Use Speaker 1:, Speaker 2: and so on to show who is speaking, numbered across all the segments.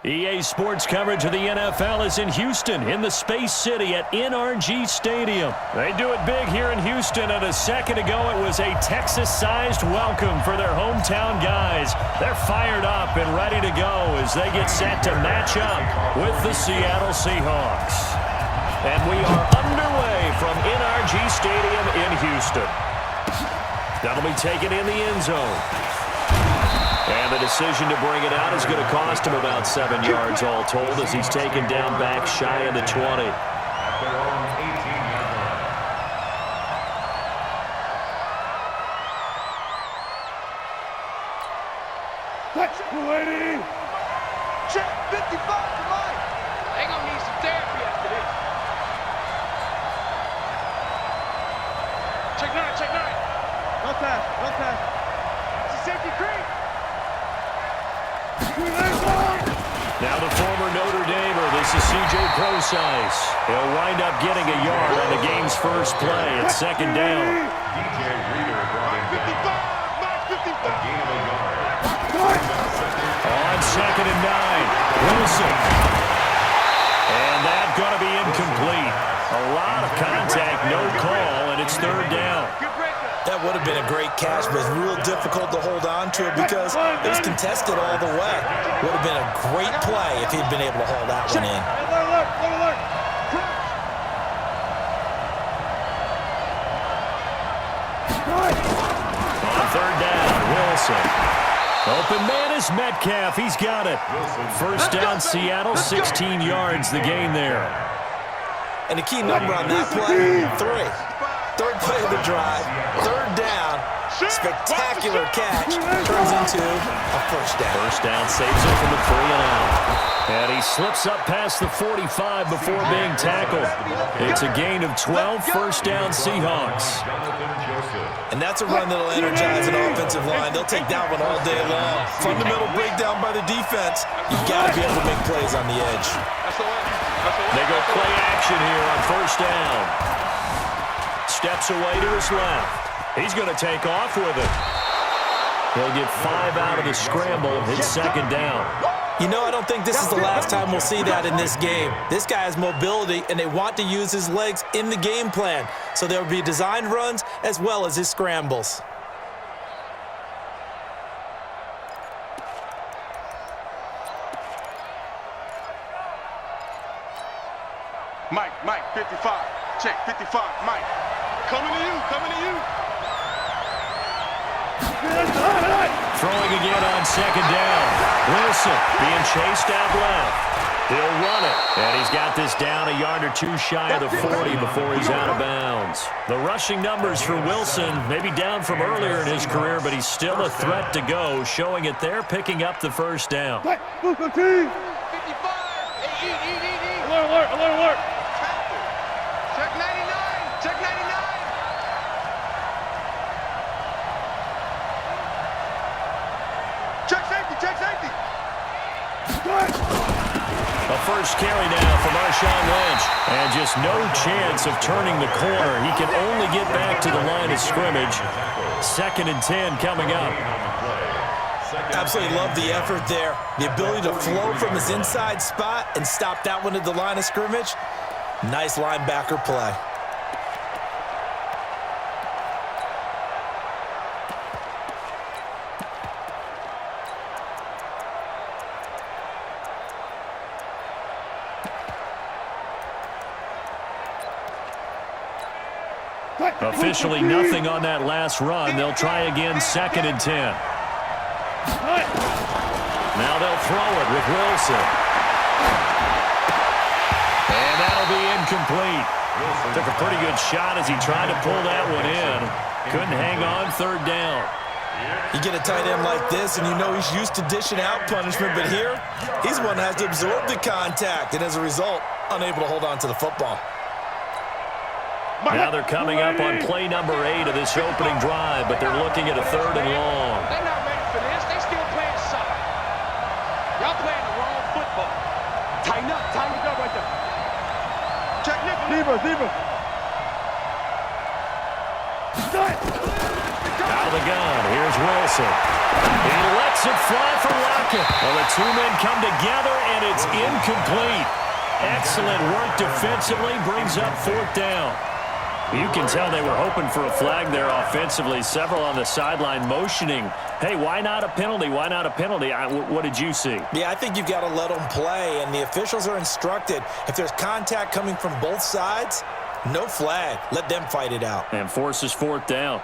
Speaker 1: EA Sports coverage of the NFL is in Houston, in the Space City at NRG Stadium. They do it big here in Houston, and a second ago it was a Texas-sized welcome for their hometown guys. They're fired up and ready to go as they get set to match up with the Seattle Seahawks. And we are underway from NRG Stadium in Houston. That'll be taken in the end zone. And the decision to bring it out is going to cost him about 7 yards all told as he's taken down back shy of the 20.
Speaker 2: Lady. Check 55 to Mike. They gonna need some therapy after this. Check 9, check 9. No pass, no pass. It's a safety creep.
Speaker 1: Now the former Notre Damer, this is C.J. Procise. He'll wind up getting a yard on the game's first play at second down.
Speaker 2: DJ Reader brought 55, Mike 55. Gain of a yard.
Speaker 1: On second and 9, Wilson. And that's going to be incomplete. A lot of contact, no call, and it's third down.
Speaker 3: That would have been a great catch, but it's real difficult to hold on to it because it was contested all the way. Would have been a great play if he'd been able to hold that one in.
Speaker 1: On third down, Wilson. Open man is Metcalf. He's got it. First down, Seattle, 16 yards the gain there.
Speaker 3: And the key number on that play, 3. Third play of the drive, third down, spectacular catch, turns into a first down.
Speaker 1: First down saves him from the 3 and out. And he slips up past the 45 before being tackled. It's a gain of 12, first down Seahawks.
Speaker 3: And that's a run that'll energize an offensive line. They'll take that one all day long. Fundamental breakdown by the defense. You've got to be able to make plays on the edge.
Speaker 1: They go play action here on first down. Steps away to his left. He's going to take off with it. He'll get 5 out of the scramble. It's second down.
Speaker 3: You know, I don't think this is the last time we'll see that in this game. This guy has mobility, and they want to use his legs in the game plan. So there will be designed runs as well as his scrambles.
Speaker 2: Mike, 55. Check 55, Mike. Coming to you, coming to you.
Speaker 1: Throwing again on second down. Wilson being chased out left. He'll run it. And he's got this down a yard or 2 shy of the 40 before he's out of bounds. The rushing numbers for Wilson maybe down from earlier in his career, but he's still a threat to go, showing it there, picking up the first down.
Speaker 2: 55. Alert. Check 99. Check 99. Check safety.
Speaker 1: A first carry now for Marshawn Lynch. And just no chance of turning the corner. He can only get back to the line of scrimmage. Second and 10 coming up.
Speaker 3: Absolutely love the effort there. The ability to flow from his inside spot and stop that one at the line of scrimmage. Nice linebacker play.
Speaker 1: Officially nothing on that last run. They'll try again, second and 10. Now they'll throw it with Wilson. And that'll be incomplete. Took a pretty good shot as he tried to pull that one in. Couldn't hang on, third down.
Speaker 3: You get a tight end like this, and you know he's used to dishing out punishment, but here, he's the one that has to absorb the contact, and as a result, unable to hold on to the football.
Speaker 1: Now they're coming up on play number 8 of this opening drive, but they're looking at a third and long.
Speaker 2: They're not ready for this. They still playing soccer. Y'all playing the wrong football. Tighten up right there. Check nickel. Zebra.
Speaker 1: Out of the gun. Here's Wilson. He lets lets it fly for Lockett. Well, the two men come together, and it's incomplete. Excellent work defensively, brings up 4th down. You can tell they were hoping for a flag there offensively. Several on the sideline motioning, hey, why not a penalty? Why not a penalty? What did you see?
Speaker 3: Yeah, I think you've got to let them play, and the officials are instructed. If there's contact coming from both sides, no flag. Let them fight it out.
Speaker 1: And forces 4th down.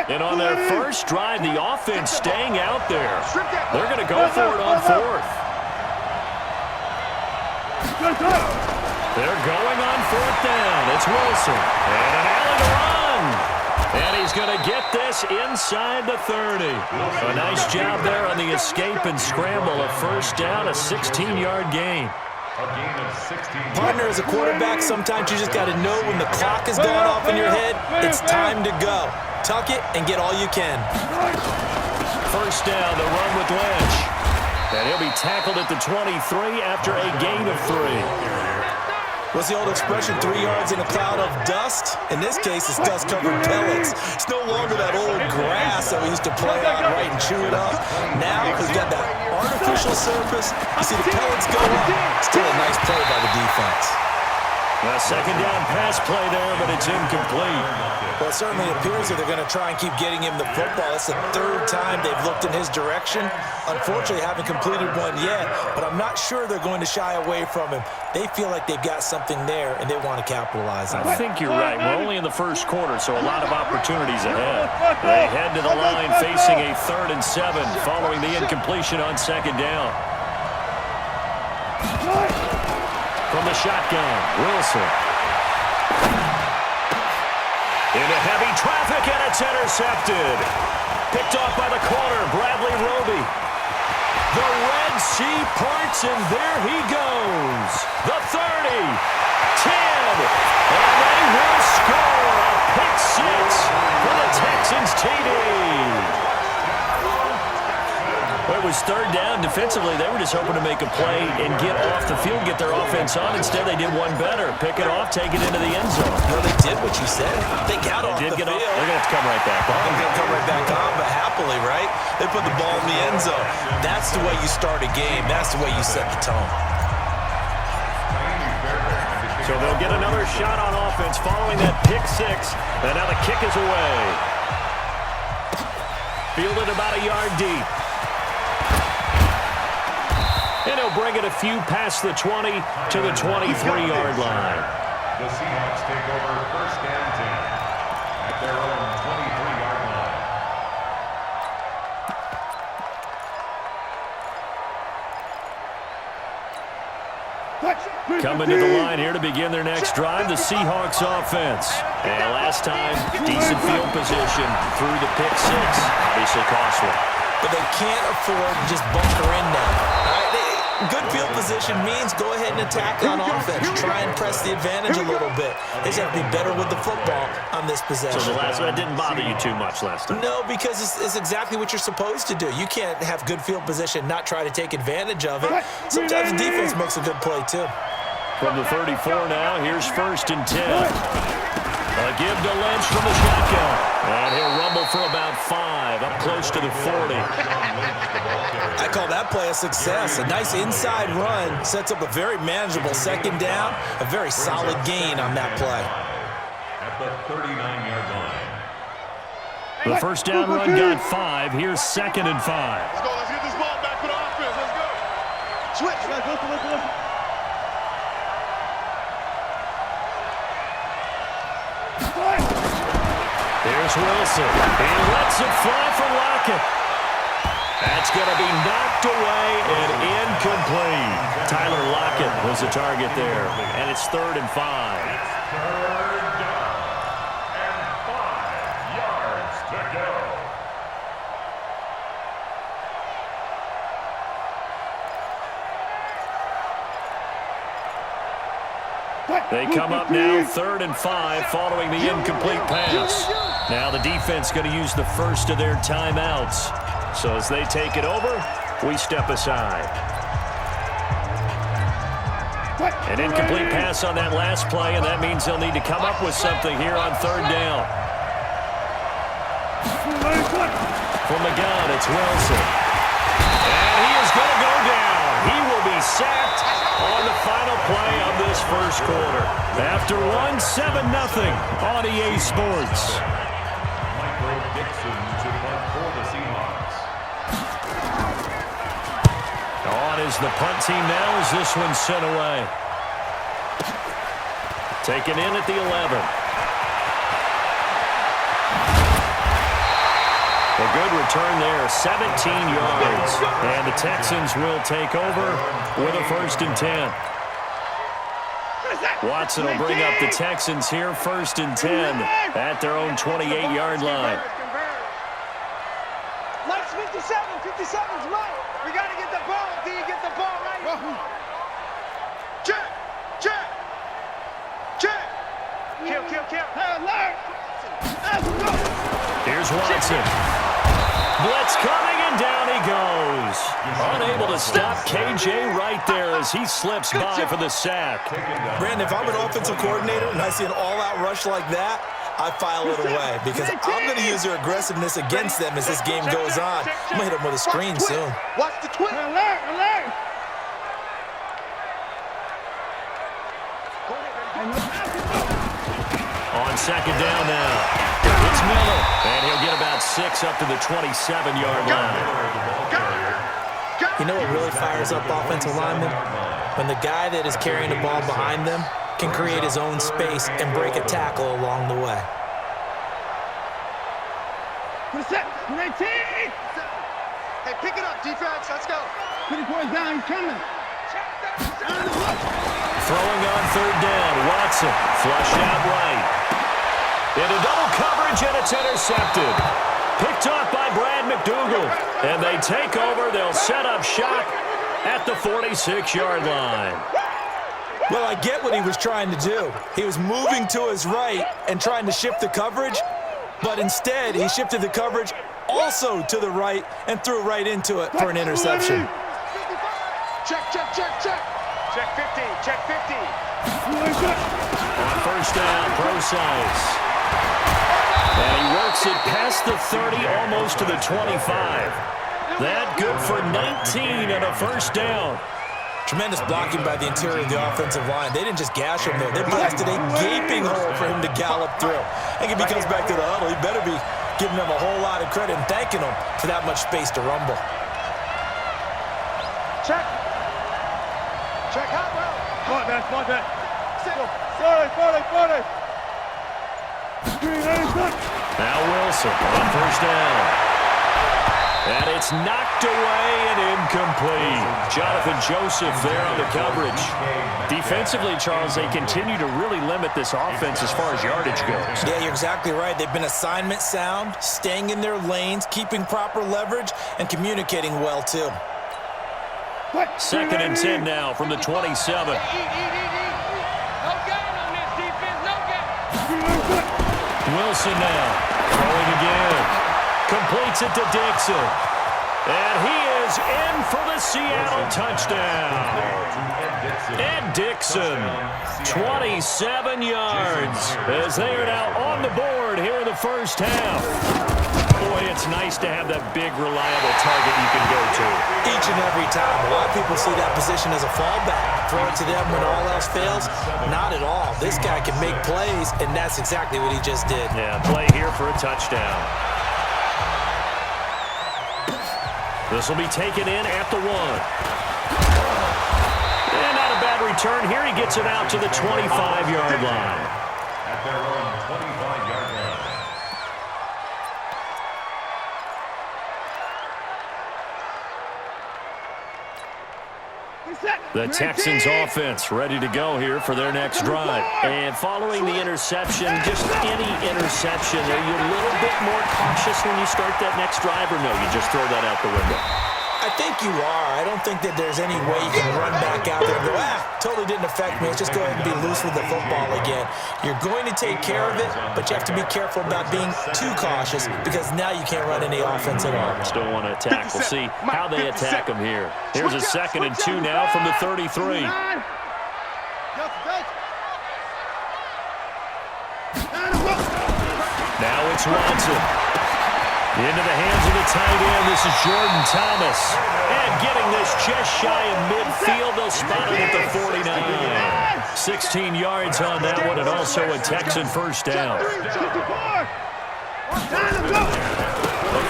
Speaker 1: And on their first drive, the offense staying out there. They're going to go for it on 4th. They're going on 4th down. It's Wilson. And an alley to run. And he's going to get this inside the 30. A nice job there on the escape and scramble. A first down, a 16-yard gain.
Speaker 3: Partner, as a quarterback, sometimes you just got to know when the clock has gone off in your head, it's time to go. Tuck it and get all you can.
Speaker 1: First down, the run with Lynch. And he'll be tackled at the 23 after a gain of 3.
Speaker 3: What's the old expression, 3 yards in a cloud of dust? In this case, it's dust-covered pellets. It's no longer that old grass that we used to play on, right, and chew it up. Now we've got that artificial surface. You see the pellets go up. Still a nice play by the defense.
Speaker 1: A second down pass play there, but it's incomplete.
Speaker 3: Well, it certainly appears that they're going to try and keep getting him the football. It's the 3rd time they've looked in his direction. Unfortunately, haven't completed one yet, but I'm not sure they're going to shy away from him. They feel like they've got something there, and they want to capitalize on it.
Speaker 1: I think you're right. We're only in the first quarter, so a lot of opportunities ahead. They head to the line facing a 3rd and 7 following the incompletion on 2nd down. From the shotgun, Wilson. Into heavy traffic, and it's intercepted. Picked off by the corner, Bradley Roby. The Red Sea parts, and there he goes. The 30, 10, and they will score a pick 6 for the Texans TD. It was 3rd down. Defensively, they were just hoping to make a play and get off the field, get their offense on. Instead, they did one better. Pick it off, take it into the end zone.
Speaker 3: No, they did what you said. They got off the field.
Speaker 1: They're going to have to come right back on.
Speaker 3: They're going to come right back on, but happily, right? They put the ball in the end zone. That's the way you start a game. That's the way you set the tone.
Speaker 1: So they'll get another shot on offense following that pick 6. And now the kick is away. Fielded about a yard deep. And he'll bring it a few past the 20 to the 23-yard line.
Speaker 4: The Seahawks take over 1st and 10 at their own 23-yard line.
Speaker 1: Coming to the line here to begin their next drive, the Seahawks offense. And last time, decent field position through the pick 6. Obviously costly.
Speaker 3: But they can't afford to just bunker in now. Good field position means go ahead and attack on offense. Try and press the advantage a little bit. They just have to be better with the football on this possession.
Speaker 1: So the last one didn't bother you too much last time?
Speaker 3: No, because it's exactly what you're supposed to do. You can't have good field position, not try to take advantage of it. Sometimes the defense makes a good play, too.
Speaker 1: From the 34 now, here's 1st and 10. A give to Lynch from the shotgun. And he'll rumble for about 5, up close to the 40.
Speaker 3: I call that play a success. A nice inside run sets up a very manageable 2nd down. A very solid gain on that play.
Speaker 4: At the 39-yard line.
Speaker 1: The first down run got 5. Here's 2nd and 5.
Speaker 2: Let's go. Let's get this ball back for the offense. Let's go. Switch. Listen.
Speaker 1: Here's Wilson. He lets it fly for Lockett. That's going to be knocked away and incomplete. Tyler Lockett was the target there. And it's 3rd and 5.
Speaker 4: Third down and 5 yards to go.
Speaker 1: They come up now 3rd and 5 following the incomplete pass. Now the defense going to use the first of their timeouts. So as they take it over, we step aside. An incomplete pass on that last play, and that means they'll need to come up with something here on 3rd down. From the gun, it's Wilson. And he is going to go down. He will be sacked on the final play of this first quarter. After one, 7-0 on EA Sports. On is the punt team now as this one's sent away. Taken in at the 11. A good return there, 17 yards. And the Texans will take over with a 1st and 10. Watson will bring up the Texans here, 1st and 10 at their own 28-yard line.
Speaker 2: Let's 57's right. We got to get the ball. Do you get the ball right? Check. Kill.
Speaker 1: Here's Watson. Blitz coming, and down he goes. Unable to stop KJ right there as he slips by for the sack.
Speaker 3: Brandon, if I'm an offensive coordinator and I see an all-out rush like that, I file it away because I'm going to use their aggressiveness against them as this game goes on. I'm going to hit them with a screen soon.
Speaker 2: Watch the twist. Alert.
Speaker 1: On 2nd down now. It's Miller, and he'll get about 6 up to the 27-yard line.
Speaker 3: You know what really fires up offensive linemen? When the guy that is carrying the ball behind them can create his own space and break a tackle along the way.
Speaker 2: Hey, pick it up, defense. Let's go.
Speaker 5: 3 points down, he's coming.
Speaker 1: Throwing on 3rd down, Watson, flush out right. Into double coverage, and it's intercepted. Picked off by Brad McDougal. And they take over. They'll set up shop at the 46-yard line.
Speaker 3: Well, I get what he was trying to do. He was moving to his right and trying to shift the coverage, but instead he shifted the coverage also to the right and threw right into it for an interception.
Speaker 2: Check. Check 50.
Speaker 1: On 1st down, Procise. And he works it past the 30, almost to the 25. That good for 19 and a 1st down.
Speaker 3: Tremendous blocking by the interior of the offensive line. They didn't just gash him, though. They blasted a gaping hole for him to gallop through. I think if he comes back to the huddle, he better be giving them a whole lot of credit and thanking them for that much space to rumble.
Speaker 2: Check hot route.
Speaker 5: Smart back. 40.
Speaker 1: Now Wilson on 1st down. And it's knocked away and incomplete. Jonathan Joseph there on the coverage. Defensively, Charles, they continue to really limit this offense as far as yardage goes.
Speaker 3: Yeah, you're exactly right. They've been assignment sound, staying in their lanes, keeping proper leverage, and communicating well, too.
Speaker 1: 2nd and 10 now from the 27.
Speaker 2: No gain on this defense. No gain.
Speaker 1: Wilson now throwing again. Completes it to Dixon. And he is in for the Seattle touchdown. Ed Dixon, 27 yards as they are now on the board here in the first half. Boy, it's nice to have that big, reliable target you can go to.
Speaker 3: Each and every time. A lot of people see that position as a fallback. Throw it to them when all else fails. Not at all. This guy can make plays, and that's exactly what he just did.
Speaker 1: Yeah, play here for a touchdown. This will be taken in at the 1. And not a bad return here. He gets it out to the 25-yard line.
Speaker 4: At their own 25-yard line.
Speaker 1: The Texans offense ready to go here for their next drive. And following the interception, just any interception, are you a little bit more cautious when you start that next drive, or no, you just throw that out the window?
Speaker 3: I think you are. I don't think that there's any way you can run back out there and go, totally didn't affect me. Let's just go ahead and be loose with the football again. You're going to take care of it, but you have to be careful about being too cautious because now you can't run any offense at all.
Speaker 1: Still want to attack. We'll see how they attack them here. Here's a 2nd and 2 now from the 33. Now it's Watson. Into the hands of the tight end. This is Jordan Thomas. And getting this just shy of midfield. They'll spot him at the 49. 16 yards on that one, and also a Texan first down. A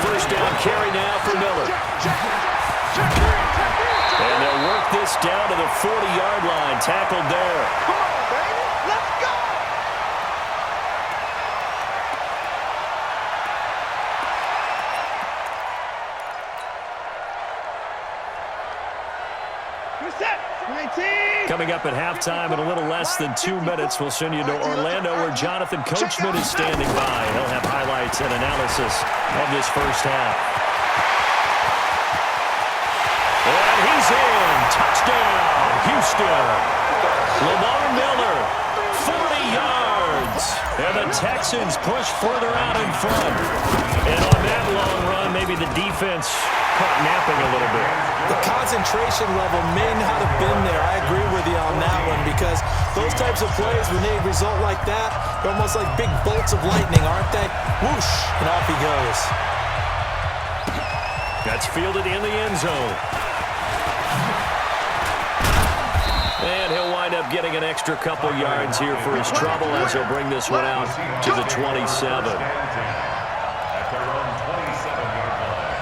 Speaker 1: first down carry now for Miller. And they'll work this down to the 40-yard line. Tackled there.
Speaker 2: Come on, baby. Let's go.
Speaker 1: Coming up at halftime in a little less than 2 minutes, we'll send you to Orlando where Jonathan Coachman is standing by. He'll have highlights and analysis of this first half. And he's in. Touchdown, Houston. Lamar Miller, 40 yards. And the Texans push further out in front. And on that long run, maybe the defense caught napping a little bit.
Speaker 3: The concentration level may not have been there. I agree with you on that one because those types of plays, when they result like that, they're almost like big bolts of lightning, aren't they? Whoosh, and off he goes.
Speaker 1: That's fielded in the end zone. And he'll wind up getting an extra couple yards here for his trouble as he'll bring this one out to the 27.
Speaker 4: At their own 27-yard line.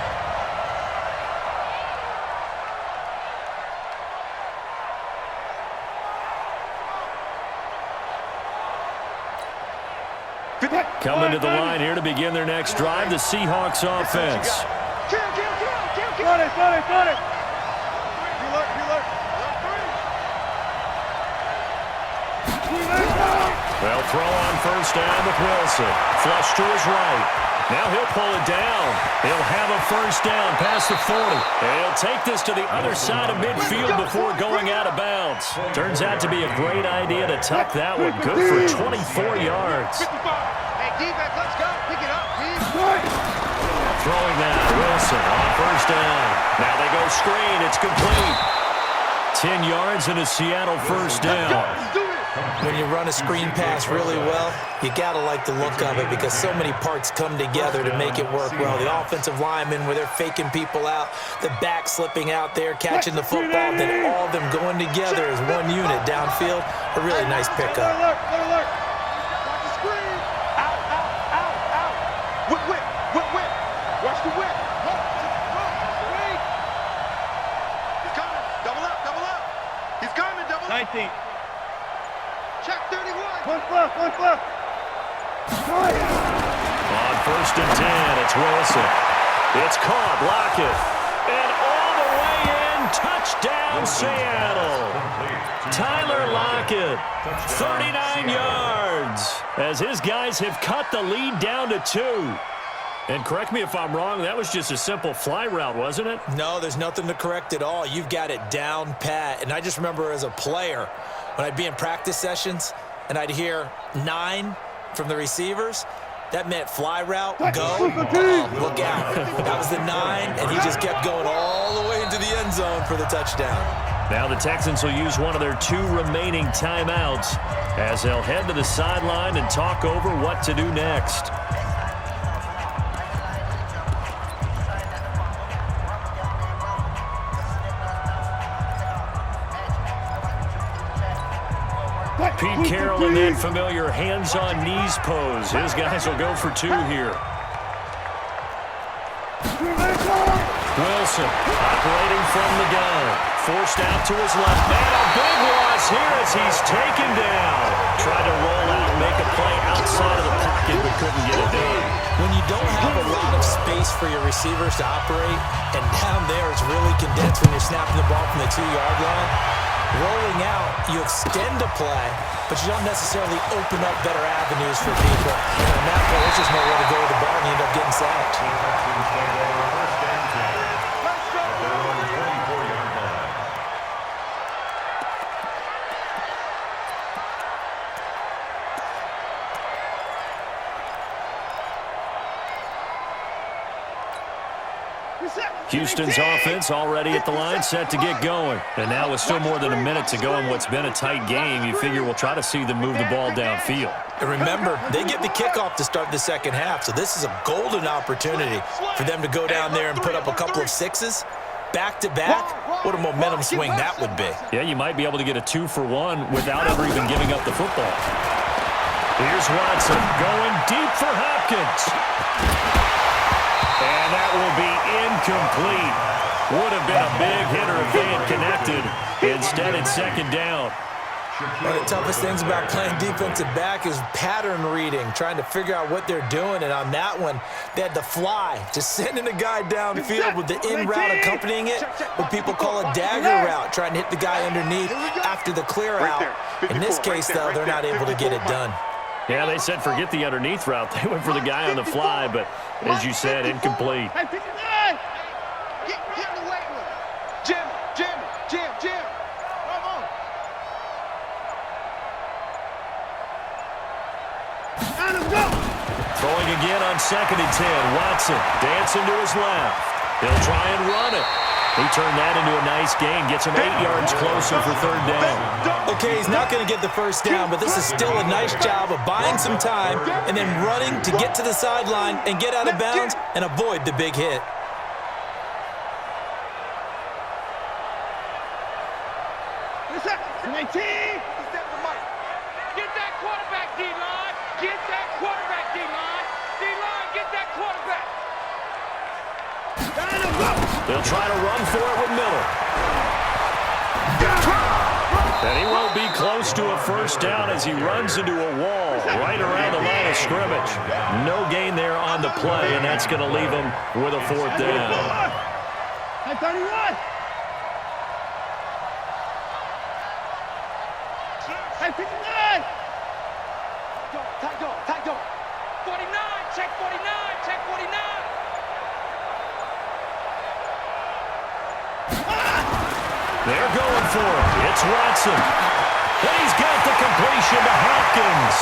Speaker 1: Coming to the line here to begin their next drive, the Seahawks offense.
Speaker 5: Got it.
Speaker 1: They'll throw on first down with Wilson. Flush to his right. Now he'll pull it down. He'll have a first down past the 40. And he'll take this to the other side of midfield before going out of bounds. Turns out to be a great idea to tuck that one. Good for 24 yards.
Speaker 2: Hey, defense, let's go. Pick it up, please.
Speaker 1: Throwing that, Wilson on first down. Now they go screen. It's complete. 10 yards and a Seattle first down.
Speaker 3: When you run a screen pass really well, you got to like the look of it because so many parts come together to make it work well. The offensive linemen, where they're faking people out, the back slipping out there, catching the football, then all of them going together as one unit downfield. A really nice pickup.
Speaker 2: Watch the screen. Out. Whip. Watch the whip. He's coming. Double up. He's coming. Double up.
Speaker 5: 19.
Speaker 2: Check 31.
Speaker 5: One flip.
Speaker 1: On first and 10, it's Wilson. It's caught, Lockett. And all the way in, touchdown Seattle. Tyler Lockett, 39 yards, as his guys have cut the lead down to 2. And correct me if I'm wrong, that was just a simple fly route, wasn't it?
Speaker 3: No, there's nothing to correct at all. You've got it down pat. And I just remember as a player, when I'd be in practice sessions and I'd hear 9 from the receivers, that meant fly route, go, look out. That was the 9, and he just kept going all the way into the end zone for the touchdown.
Speaker 1: Now the Texans will use one of their 2 remaining timeouts as they'll head to the sideline and talk over what to do next. Pete Carroll in that familiar hands-on-knees pose. His guys will go for 2 here. Wilson operating from the gun. Forced out to his left. Man, a big loss here as he's taken down. Tried to roll out and make a play outside of the pocket, but couldn't get it done.
Speaker 3: When you don't have a lot of space for your receivers to operate, and down there it's really condensed when you're snapping the ball from the 2-yard line, rolling out, you extend a play, but you don't necessarily open up better avenues for people. And on that play, there's just nowhere to go with the ball, and you end up getting sacked.
Speaker 1: Houston's offense already at the line, set to get going. And now with still more than a minute to go in what's been a tight game, you figure we'll try to see them move the ball downfield.
Speaker 3: And remember, they get the kickoff to start the second half, so this is a golden opportunity for them to go down there and put up a couple of sixes. Back-to-back, what a momentum swing that would be.
Speaker 1: Yeah, you might be able to get a 2-for-1 without ever even giving up the football. Here's Watson going deep for Hopkins. And that will be incomplete. Would have been a big hitter if they had connected. Instead, it's second down.
Speaker 3: One of the toughest things about playing defensive back is pattern reading, trying to figure out what they're doing. And on that one, they had the fly, just sending a guy downfield with the in route accompanying it, what people call a dagger route, trying to hit the guy underneath after the clear out. In this case, though, they're not able to get it done.
Speaker 1: Yeah, they said forget the underneath route. They went for the guy on the fly, but as you said, incomplete.
Speaker 2: Get in the weight room. Jim. Come on.
Speaker 5: Let's go.
Speaker 1: Throwing again on 2nd and 10. Watson dancing to his left. He'll try and run it. He turned that into a nice gain, gets him 8 yards closer for third down.
Speaker 3: Okay, he's not going to get the first down, but this is still a nice job of buying some time and then running to get to the sideline and get out of bounds and avoid the big hit.
Speaker 5: Listen, 19.
Speaker 2: Get that quarterback, D-line. Get that quarterback, D-line. D-line, get that quarterback.
Speaker 1: They'll try to run for it with Miller. And he won't be close to a first down as he runs into a wall right around the line of scrimmage. No gain there on the play, and that's going to leave him with a 4th down.
Speaker 5: Hey, 31. Hey, 59.
Speaker 2: Tight go. 49, check 49.
Speaker 1: They're going for it. It's Watson. And he's got the completion to Hopkins.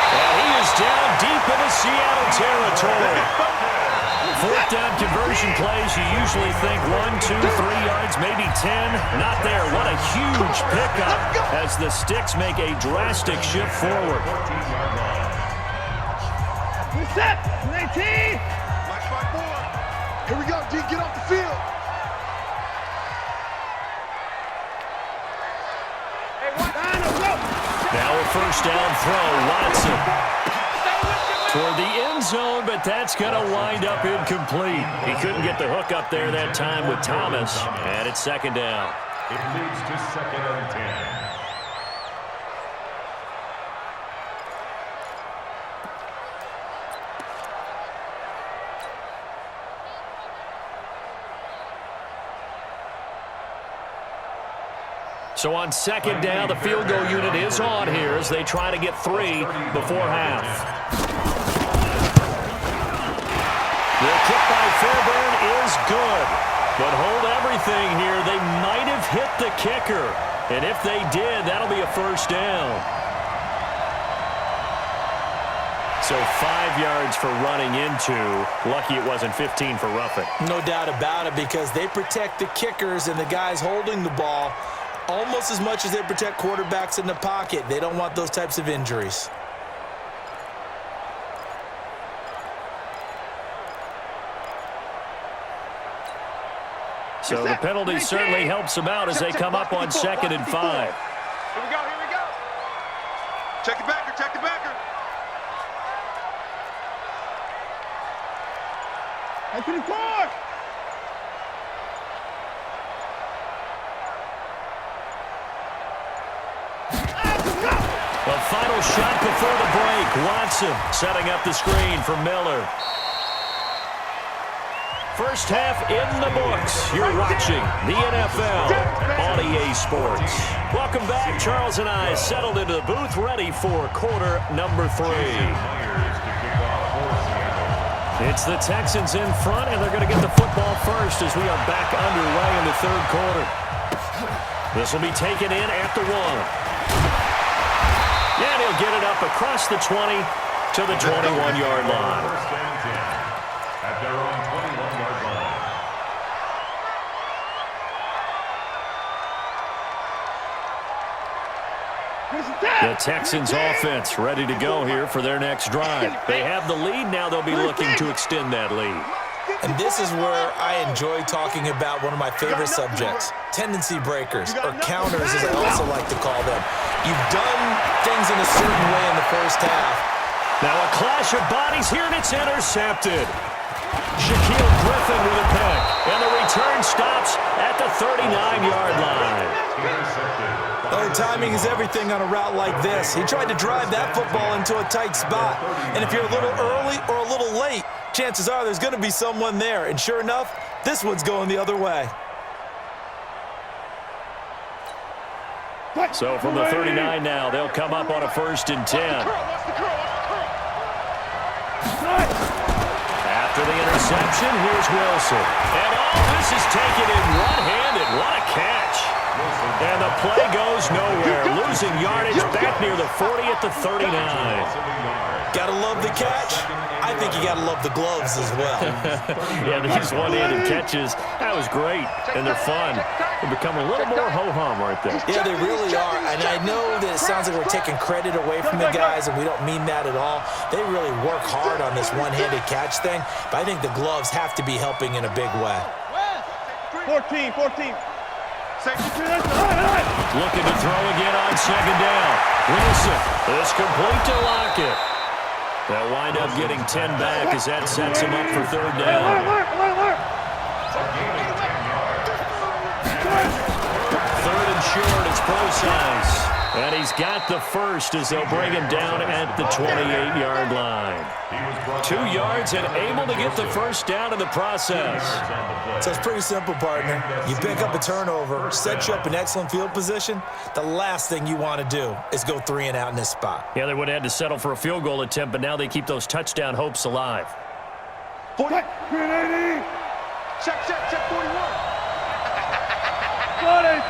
Speaker 1: And he is down deep into Seattle territory. 4th down conversion plays, you usually think 1, 2, 3 yards, maybe 10. Not there. What a huge pickup as the Sticks make a drastic shift forward.
Speaker 5: Reset. 19.
Speaker 2: Match by 4. Here we go, D. Get off the field.
Speaker 1: Now a first down throw, Watson. Toward the end zone, but that's going to wind up incomplete. He couldn't get the hook up there that time with Thomas, and it's second down.
Speaker 4: It leads to 2nd and 10.
Speaker 1: So on 2nd down, the field goal unit is on here as they try to get 3 before half. The kick by Fairbairn is good. But hold everything here. They might have hit the kicker. And if they did, that'll be a first down. So 5 yards for running into. Lucky it wasn't 15 for roughing.
Speaker 3: No doubt about it, because they protect the kickers and the guys holding the ball almost as much as they protect quarterbacks in the pocket. They don't want those types of injuries.
Speaker 1: So the penalty certainly helps them out as they come up on 2nd and 5.
Speaker 2: Here we go. Check the backer.
Speaker 5: Hey, 24.
Speaker 1: final shot before the break. Watson setting up the screen for Miller. First half in the books. You're watching the NFL on EA Sports. Welcome back. Charles and I settled into the booth, ready for quarter number 3. It's the Texans in front, and they're going to get the football first as we are back underway in the third quarter. This will be taken in at the 1. And he'll get it up across the 20 to the 21-yard line.
Speaker 4: First and 10 at their own 21-yard line.
Speaker 1: The Texans offense ready to go here for their next drive. They have the lead. Now they'll be looking to extend that lead.
Speaker 3: And this is where I enjoy talking about one of my favorite subjects, tendency breakers, or counters as I also like to call them. You've done things in a certain way in the first half.
Speaker 1: Now a clash of bodies here, and it's intercepted. Shaquille Griffin with a pick, and the return stops at the 39-yard line.
Speaker 3: Oh, timing is everything on a route like this. He tried to drive that football into a tight spot. And if you're a little early or a little late, chances are there's going to be someone there. And sure enough, this one's going the other way.
Speaker 1: So from the 39 now, they'll come up on a 1st and 10. After the interception, here's Wilson. And this is taken in one-handed. What a catch. And the play goes nowhere. Losing yardage back near the 40 at the 39.
Speaker 3: Gotta love the catch. I think you gotta love the gloves as well.
Speaker 1: Yeah, these one-handed catches, that was great. And they're fun. They become a little more ho-hum right there.
Speaker 3: Yeah, they really are. And I know that it sounds like we're taking credit away from the guys, and we don't mean that at all. They really work hard on this one-handed catch thing, but I think the gloves have to be helping in a big way.
Speaker 5: 14.
Speaker 1: Looking to throw again on 2nd down. Wilson is complete to Lockett. They'll wind up getting 10 back as that sets him up for 3rd down. 3rd and short, it's Procise. And he's got the first as they'll bring him down at the 28-yard line. 2 yards and able to get the first down in the process.
Speaker 3: So it's pretty simple, partner. You pick up a turnover, set you up in excellent field position. The last thing you want to do is go 3 and out in this spot.
Speaker 1: Yeah, they would have had to settle for a field goal attempt, but now they keep those touchdown hopes alive.
Speaker 5: 40.
Speaker 2: Check 41.
Speaker 5: 40.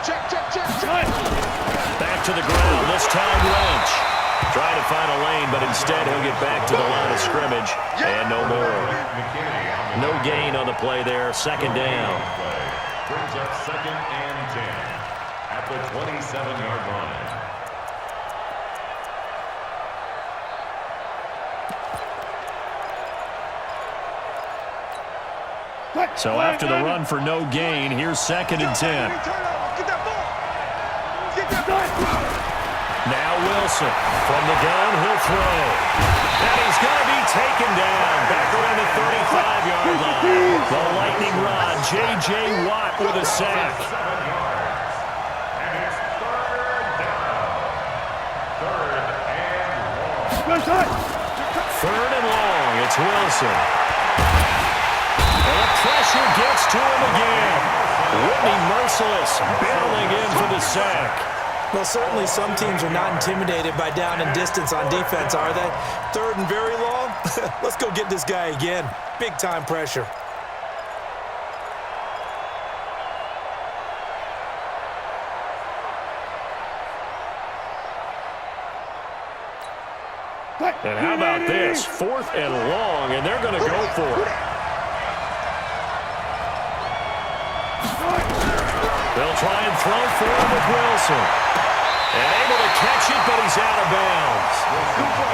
Speaker 2: Check.
Speaker 1: Back to the ground, this time Lynch. Trying to find a lane, but instead he'll get back to the line of scrimmage. And no more. No gain on the play there. 2nd down.
Speaker 4: Brings up 2nd and 10 at the 27-yard line.
Speaker 1: So after the run for no gain, here's 2nd and 10. Now Wilson from the gun, he'll throw. And he's going to be taken down back around the 35-yard line. The lightning rod, J.J. Watt with a sack.
Speaker 4: And it's 3rd down.
Speaker 1: 3rd and long, it's Wilson. And the pressure gets to him again. Whitney Merciless barreling in for the sack.
Speaker 3: Well, certainly some teams are not intimidated by down and distance on defense, are they? 3rd and very long? Let's go get this guy again. Big-time pressure.
Speaker 1: And how about this? 4th and long, and they're going to go for it. They'll try and throw for him with Wilson. And able to catch it, but he's out of bounds.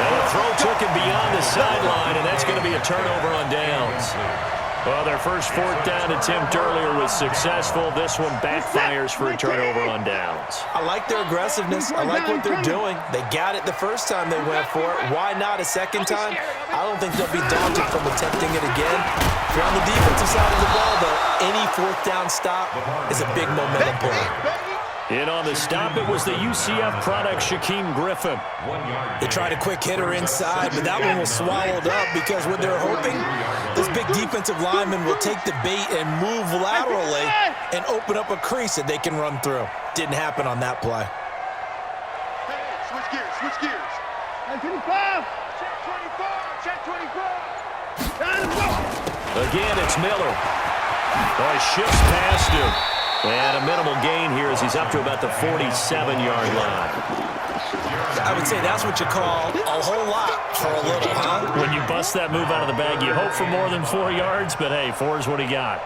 Speaker 1: And the throw took him beyond the sideline, and that's going to be a turnover on downs. Well, their first 4th down attempt earlier was successful. This one backfires for a turnover on downs.
Speaker 3: I like their aggressiveness. I like what they're doing. They got it the first time they went for it. Why not a second time? I don't think they'll be daunted from attempting it again. If you're on the defensive side of the ball, though, any 4th down stop is a big momentum play.
Speaker 1: In on the stop, it was the UCF product, Shaquem Griffin.
Speaker 3: They tried a quick hitter inside, but that one was swallowed up because what they're hoping, this big defensive lineman will take the bait and move laterally and open up a crease that they can run through. Didn't happen on that play.
Speaker 2: Hey, switch gears, switch gears.
Speaker 5: And 25.
Speaker 2: Check 24, check 24.
Speaker 1: Again, it's Miller. Oh, he shifts past him. And a minimal gain here as he's up to about the 47-yard line.
Speaker 3: I would say that's what you call a whole lot for a little, huh?
Speaker 1: When you bust that move out of the bag, you hope for more than 4 yards, but hey, 4 is what he got.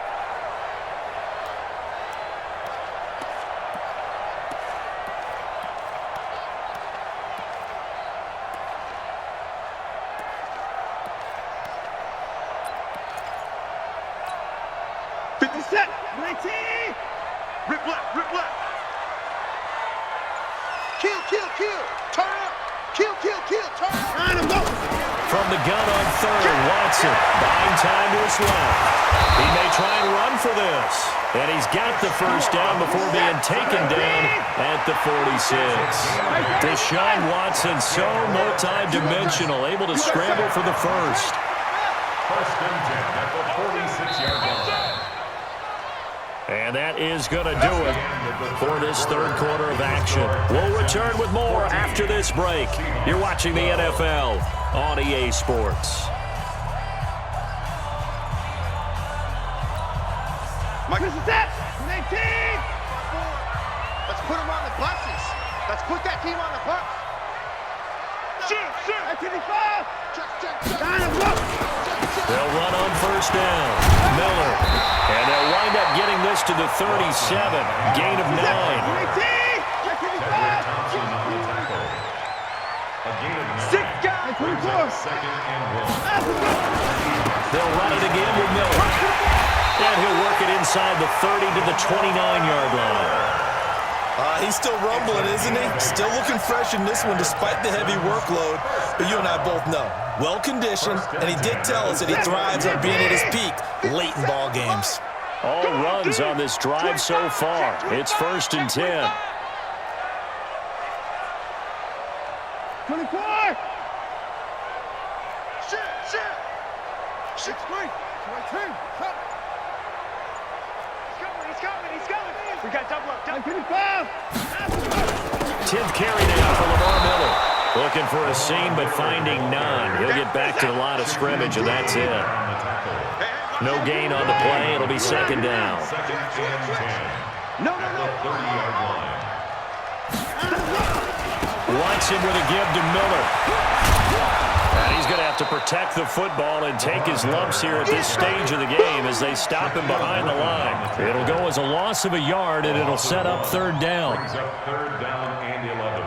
Speaker 2: Rip left, rip left. Kill, kill, kill. Turn up. Kill, kill, kill. Turn up.
Speaker 5: Line him up.
Speaker 1: From the gun on third, Watson buying time to his left. He may try and run for this. And he's got the first down before being taken down at the 46. Deshaun Watson, so multi-dimensional, able to scramble for the first.
Speaker 4: First and 10 at the 46-yard line.
Speaker 1: And that is going to do it for this third quarter of action. We'll return with more after this break. You're watching the NFL on EA Sports.
Speaker 5: This is it. 19.
Speaker 2: Let's put them on the buses. Let's put that team on the bus. Shoot, shoot.
Speaker 5: 25.
Speaker 2: Check, check, check.
Speaker 5: Line him up.
Speaker 1: They'll run on first down. Miller. And they'll wind up getting this to the 37. Gain of 9.
Speaker 5: 19. 25.
Speaker 2: Six guys.
Speaker 5: 24.
Speaker 4: Second and 1.
Speaker 1: They'll run it again with Miller. And he'll work it inside the 30 to the 29-yard line.
Speaker 3: He's still rumbling, isn't he? Still looking fresh in this one despite the heavy workload. But you and I both know, well-conditioned, and he did tell us that he thrives on being at his peak late in ball games.
Speaker 1: All runs on this drive so far. It's first and 10.
Speaker 5: 24.
Speaker 2: Shoot, shoot.
Speaker 5: 6 3. 22.
Speaker 2: He's coming, he's coming. We got double up, double.
Speaker 5: 25.
Speaker 1: 10th carry now for Lamar Miller. Looking for a seam, but finding none. He'll get back to the line of scrimmage, and that's it. No gain on the play. It'll be second down.
Speaker 4: Second and 10.
Speaker 2: No.
Speaker 4: At the 30-yard line.
Speaker 1: Watson with a give to Miller. And he's going to have to protect the football and take his lumps here at this stage of the game as they stop him behind the line. It'll go as a loss of a yard, and it'll set up third down.
Speaker 4: Brings up third down and 11.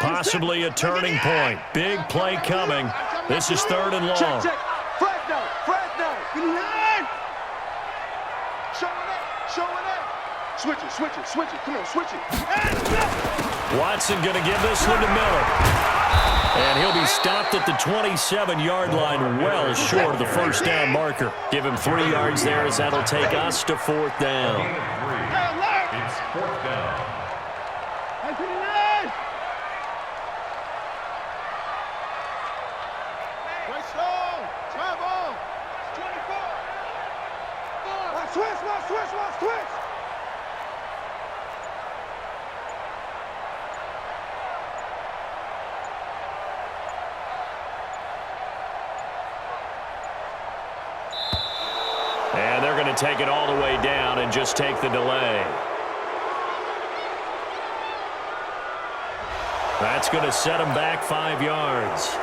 Speaker 1: Possibly a turning point. Big play coming. This is third and long.
Speaker 2: Check, check. Fresno.
Speaker 5: 59.
Speaker 2: Showing it, showing it. Switch it. Come on, switch it.
Speaker 1: Watson going to give this one to Miller. And he'll be stopped at the 27-yard line, well short of the first down marker. Give him 3 yards there as that'll take us to fourth down.
Speaker 4: Gain of 3. It's fourth down.
Speaker 5: 29.
Speaker 2: Right slow. Travel. 24. Switch.
Speaker 1: And they're going to take it all the way down and just take the delay. That's going to set him back 5 yards.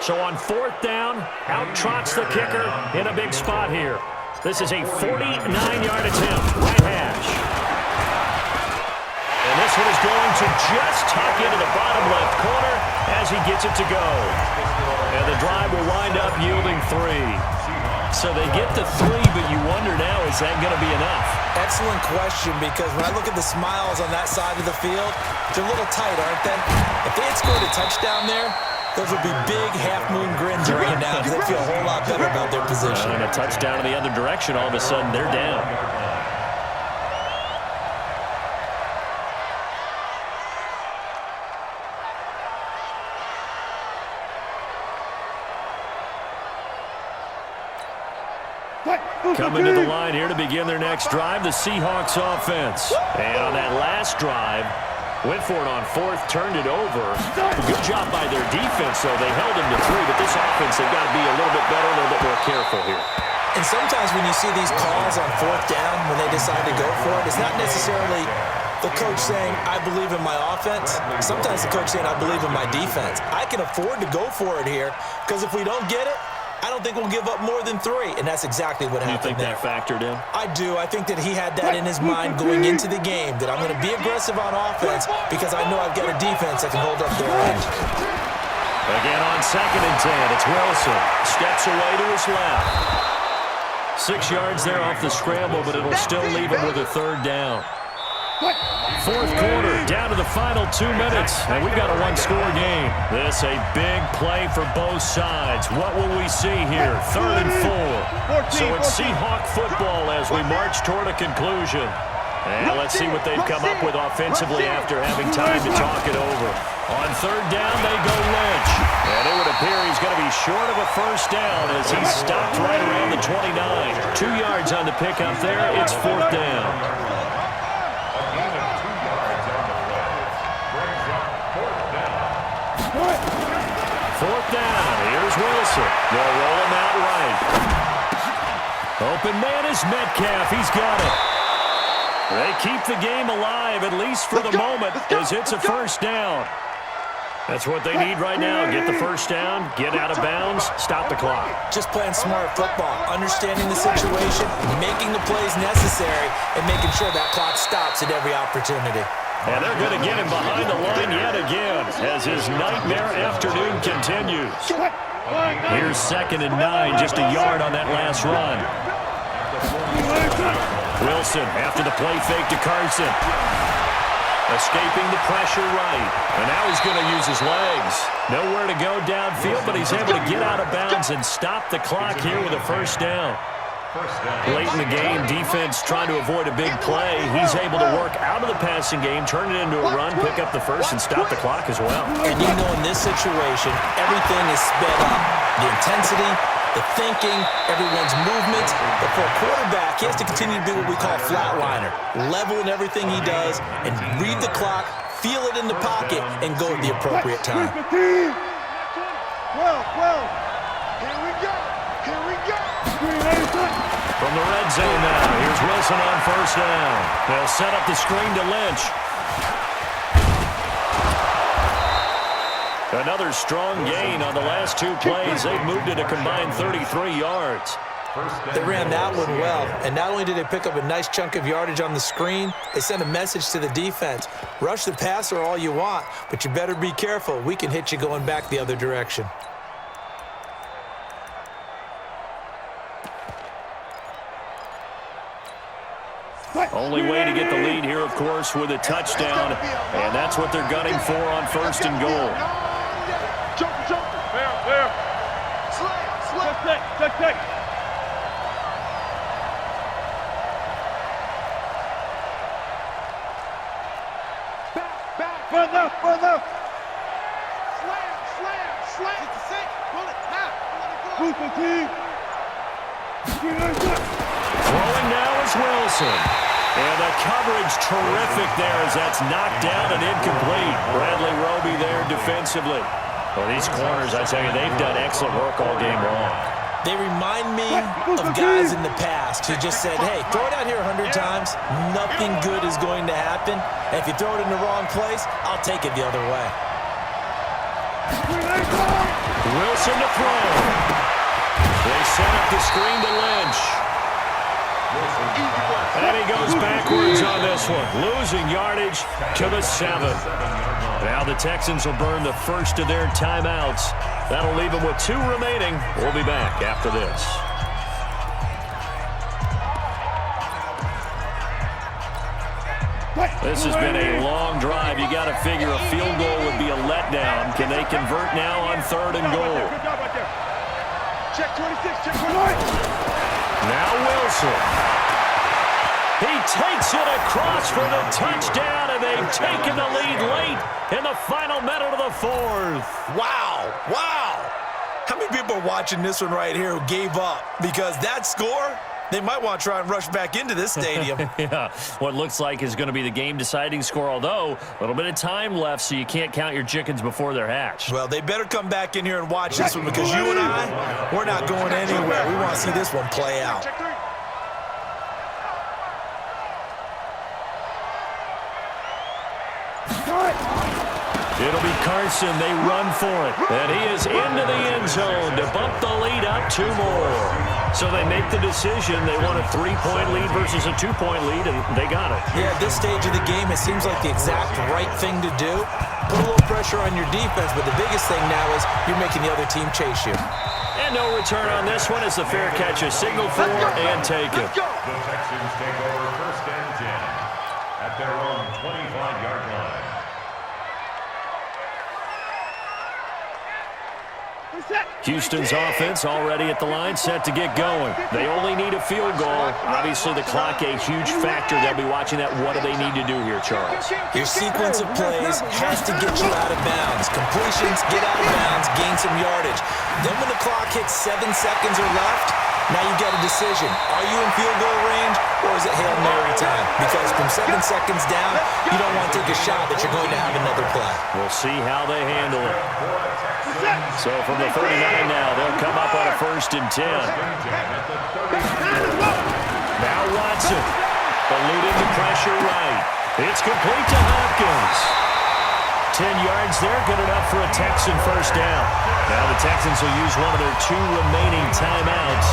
Speaker 1: So on fourth down, out trots the kicker in a big spot here. This is a 49-yard attempt, right hash. And this one is going to just tuck into the bottom left corner as he gets it to go. And the drive will wind up yielding 3. So they get the 3, but you wonder now, is that going to be enough?
Speaker 3: Excellent question, because when I look at the smiles on that side of the field, they're a little tight, aren't they? If they had scored a touchdown there, those would be big half-moon grins right now because they feel a whole lot better about their position.
Speaker 1: And a touchdown in the other direction, all of a sudden they're down. Coming to the line here to begin their next drive, the Seahawks offense. And on that last drive, went for it on 4th, turned it over. Good job by their defense, though. They held them to 3, but this offense, they've got to be a little bit better, a little bit more careful here.
Speaker 3: And sometimes when you see these calls on 4th down, when they decide to go for it, it's not necessarily the coach saying, I believe in my offense. Sometimes the coach saying, I believe in my defense. I can afford to go for it here, because if we don't get it, I don't think we'll give up more than 3, and that's exactly what happened there.
Speaker 1: You think that factored in?
Speaker 3: I do. I think that he had that in his mind going into the game, that I'm going to be aggressive on offense because I know I've got a defense that can hold up their end.
Speaker 1: Again on 2nd and 10, it's Wilson. Steps away to his left. 6 yards there off the scramble, but it'll still leave him with a 3rd down. 4th quarter, down to the final 2 minutes, and we've got a 1-score game. This a big play for both sides. What will we see here? 3rd and 4. So it's Seahawk football as we march toward a conclusion. And let's see what they've come up with offensively after having time to talk it over. On 3rd down, they go Lynch. And it would appear he's going to be short of a 1st down as he's stopped right around the 29. 2 yards on the pickup there. It's 4th down. Fourth down. Here's Wilson. They'll roll him out right. Open man is Metcalf. He's got it. They keep the game alive, at least for the moment, as it's a 1st down. That's what they need right now. Get the 1st down, get out of bounds, stop the clock.
Speaker 3: Just playing smart football, understanding the situation, making the plays necessary, and making sure that clock stops at every opportunity.
Speaker 1: And they're going to get him behind the line yet again as his nightmare afternoon continues. Here's 2nd and 9, just a yard on that last run. Wilson after the play fake to Carson. Escaping the pressure right. And now he's going to use his legs. Nowhere to go downfield, but he's able to get out of bounds and stop the clock here with a 1st down. Late in the game, defense trying to avoid a big play. He's able to work out of the passing game, turn it into a run, pick up the 1st, and stop the clock as well.
Speaker 3: And you know in this situation, everything is sped up. The intensity, the thinking, everyone's movement. But for a quarterback, he has to continue to be what we call a flatliner. Level in everything he does and read the clock, feel it in the pocket, and go at the appropriate time.
Speaker 5: Well, here we go. Here we go.
Speaker 1: From the red zone now, here's Wilson on 1st down. They'll set up the screen to Lynch. Another strong gain on the last 2 plays. They've moved it a combined 33 yards.
Speaker 3: They ran that one well, and not only did they pick up a nice chunk of yardage on the screen, they sent a message to the defense. Rush the passer all you want, but you better be careful. We can hit you going back the other direction.
Speaker 1: Only way to get the lead here, of course, with a touchdown, and that's what they're gunning for on 1st and goal.
Speaker 2: Jump. Fair. Slip. Check. Back. Front left. Slam. It's a six. Pull it. Now. Pull the team.
Speaker 1: Throwing now is Wilson. And the coverage terrific there as that's knocked down and incomplete. Bradley Roby there defensively. Well, these corners, I tell you, they've done excellent work all game long.
Speaker 3: They remind me of guys in the past who just said, hey, throw it out here 100 times. Nothing good is going to happen. And if you throw it in the wrong place, I'll take it the other way.
Speaker 1: Wilson to throw. They set up the screen to Lynch. And he goes backwards on this one, losing yardage to the 7. Now the Texans will burn the first of their timeouts. That'll leave them with 2 remaining. We'll be back after this. This has been a long drive. You got to figure a field goal would be a letdown. Can they convert now on 3rd and goal?
Speaker 2: Check 26, check 29.
Speaker 1: Now Wilson. He takes it across for the touchdown, and they've taken the lead late in the final minute of the 4th.
Speaker 3: Wow. Wow. How many people are watching this one right here who gave up? Because that score, they might want to try and rush back into this stadium.
Speaker 1: Yeah, what looks like is going to be the game-deciding score, although a little bit of time left, so you can't count your chickens before they're hatched.
Speaker 3: Well, they better come back in here and watch this one because you and I, we're not going anywhere. We want to see this one play out.
Speaker 1: It'll be Carson. They run for it. And he is into the end zone to bump the lead up 2 more. So they make the decision. They want a 3-point lead versus a 2-point lead, and they got it.
Speaker 3: Yeah, at this stage of the game, it seems like the exact right thing to do. Put a little pressure on your defense, but the biggest thing now is you're making the other team chase you.
Speaker 1: And no return on this one as the fair catch is signaled for and taken.
Speaker 4: The Texans take over 1st and 10 at their own 25-yard line.
Speaker 1: Houston's offense already at the line, set to get going. They only need a field goal. Obviously, the clock a huge factor. They'll be watching that. What do they need to do here, Charles?
Speaker 3: Your sequence of plays has to get you out of bounds. Completions, get out of bounds, gain some yardage. Then when the clock hits 7 seconds or left, now you've got a decision. Are you in field goal range, or is it Hail Mary time? Because from 7 seconds down, you don't want to take a shot that you're going to have another play.
Speaker 1: We'll see how they handle it. So from the 39 now, they'll come up on a 1st and 10. Now Watson, eluding the pressure right. It's complete to Hopkins. 10 yards there, good enough for a Texan 1st down. Now the Texans will use one of their 2 remaining timeouts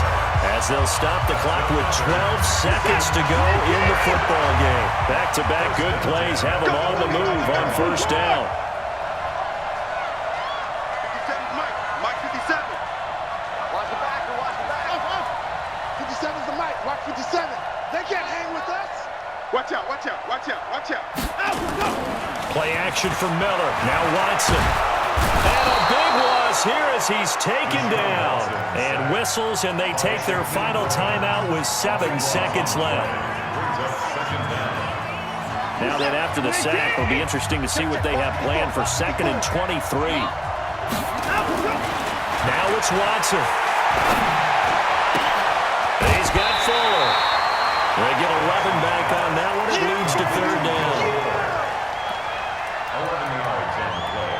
Speaker 1: as they'll stop the clock with 12 seconds to go in the football game. Back-to-back good plays have them on the move on 1st down.
Speaker 2: Mike 57. Watch the back, watch the back. 57's the Mike, watch 57. They can't hang with us. Watch out, watch out, watch out, watch out.
Speaker 1: Play action for Miller. Now Watson. And a big loss here as he's taken down. And whistles, and they take their final timeout with 7 seconds left. Now then, after the sack, it'll be interesting to see what they have planned for 2nd and 23. Now it's Watson. He's got Fuller. They get 11 back on that one. It leads to 3rd down.
Speaker 4: 11 yards on the play.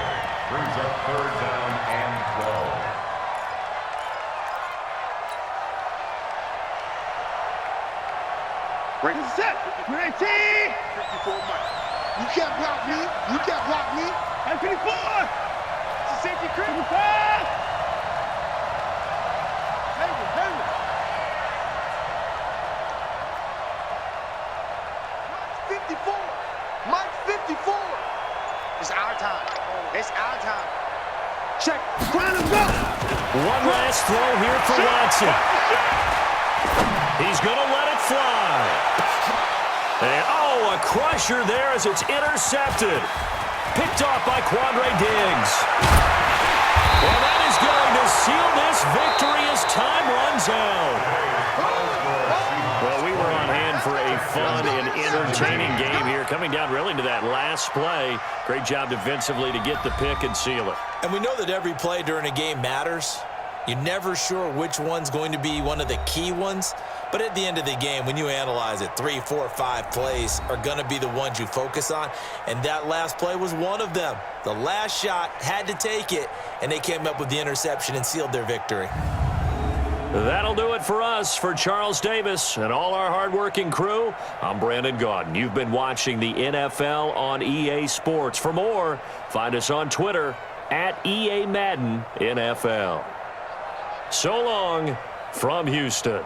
Speaker 4: Brings up 3rd down and 12.
Speaker 2: Bring it set. 19. 54 Mike. You can't block me. You can't block me. And 54. It's a safety critical pass. 54. Mike 54. It's our time. It's our time. Check. Trying to go.
Speaker 1: One last throw here for Watson. He's going to let it fly. And, a crusher there as it's intercepted. Picked off by Quandre Diggs. And that is going to seal this victory as time runs out. Well, we were on hand for a fun and entertaining game here. Coming down really to that last play. Great job defensively to get the pick and seal it.
Speaker 3: And we know that every play during a game matters. You're never sure which one's going to be one of the key ones. But at the end of the game, when you analyze it, 3, 4, 5 plays are going to be the ones you focus on. And that last play was one of them. The last shot had to take it, and they came up with the interception and sealed their victory.
Speaker 1: That'll do it for us. For Charles Davis and all our hardworking crew, I'm Brandon Gaudin. You've been watching the NFL on EA Sports. For more, find us on Twitter at EA Madden NFL. So long from Houston.